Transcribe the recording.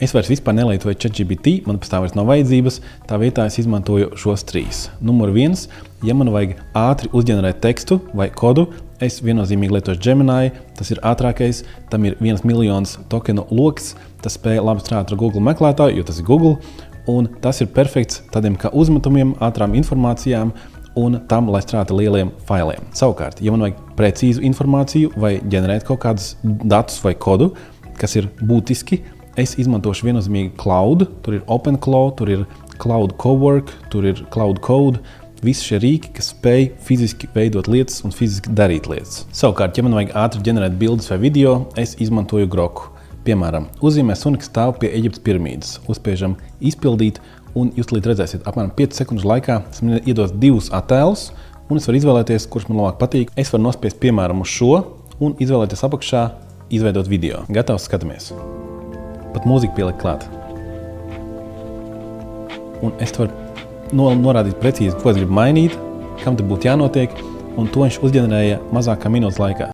Es vairs vispār nelietoju ChatGPT, man pēc tā vairs nav vajadzības, tā vietā es izmantoju šos 3. Numur 1, ja man vajag ātri uzģenerēt tekstu vai kodu, es viennozīmīgi lietošu Gemini, tas ir ātrākais, tam ir 1 miljons tokenu loks, tas spēja labi strādāt ar Google meklētāju, jo tas ir Google, un tas ir perfekts tādiem kā uzmetumiem, ātrām informācijām un tam, lai strādātu lieliem failiem. Savukārt, ja man vajag precīzu informāciju vai ģenerēt kaut kādus datus vai kodu, kas ir būtiski, es izmantošu viennozīmīgi cloud, tur ir OpenCloud, tur ir Cloud Cowork, tur ir Cloud Code, visi šie rīki, kas spēj fiziski veidot lietas un fiziski darīt lietas. Savukārt, ja man vajag ātri ģenerēt bildes vai video, es izmantoju Groku. Piemēram, uzzīmē suni, kas stāv pie Eģiptes piramīdas, uzspiežam izpildīt, un jūs līdz redzēsiet, apmēram 5 sekundžu laikā tas man iedos 2 attēlus, un es varu izvēlēties, kurš man labāk patīk. Es varu nospiest piemēram uz šo, un izvēlēties apakšā, izveidot video. Gatavs, skatāmies. Pat mūziku pielikt klāt. Un es varu norādīt precīzi, ko es gribu mainīt, kam te būtu jānotiek, un to viņš uzģenerēja mazākā minūtes laikā.